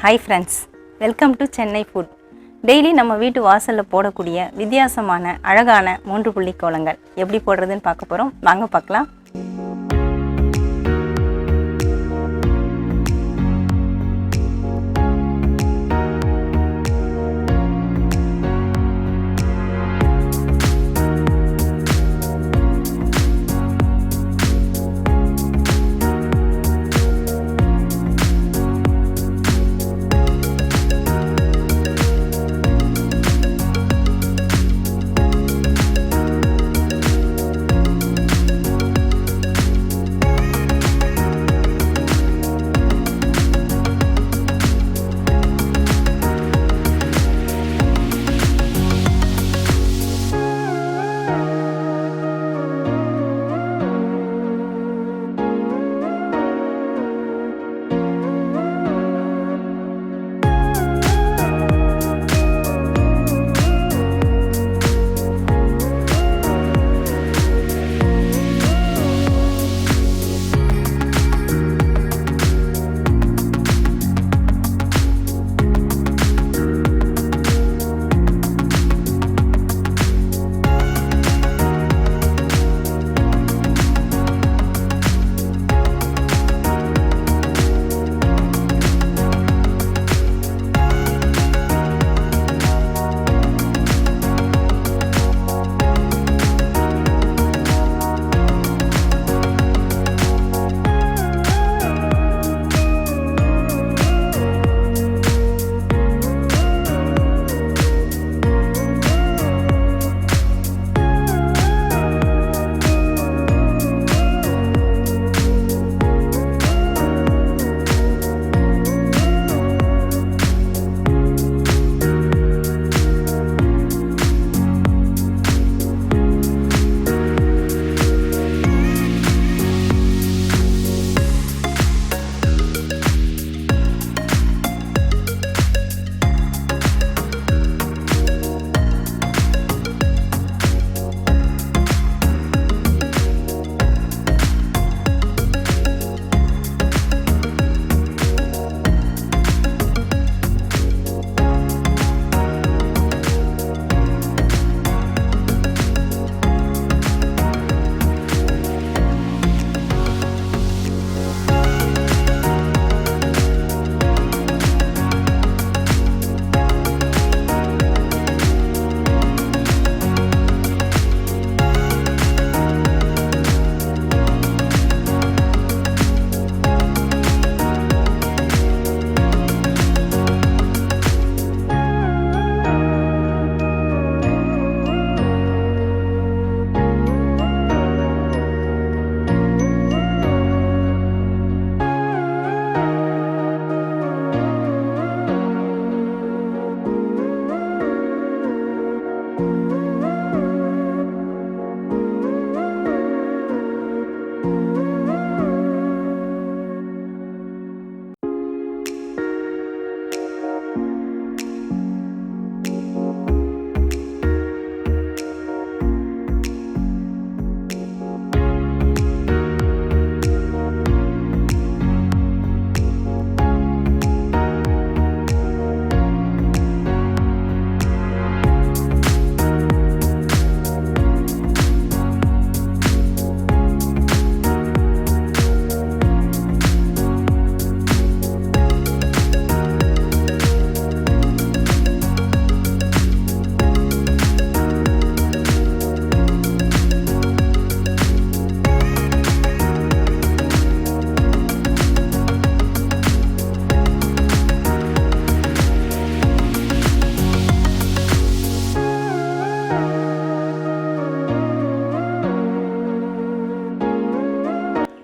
Hi friends, welcome to Chennai Food. Daily நம்ம வீட்டு வாசல்ல போடக்கூடிய வித்தியாசமான அழகான 3 புள்ளி கோலங்கள் எப்படி போடுறதுன்னு பார்க்க போறோம். வாங்க பார்க்கலாம்.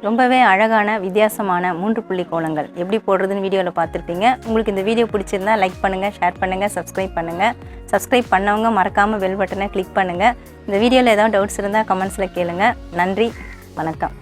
ரொம்பவே அழகான வித்தியாசமான 3 புள்ளி கோலங்கள் எப்படி போடுறதுன்னு வீடியோல பார்த்திருப்பீங்க. உங்களுக்கு இந்த வீடியோ பிடிச்சிருந்தா லைக் பண்ணுங்க, ஷேர் பண்ணுங்க, சப்ஸ்கிரைப் பண்ணுங்க. சப்ஸ்கிரைப் பண்ணவங்க மறக்காம பெல் பட்டனை கிளிக் பண்ணுங்க. இந்த வீடியோல ஏதாவது டவுட்ஸ் இருந்தா கமெண்ட்ஸ்ல கேளுங்க. நன்றி, வணக்கம்.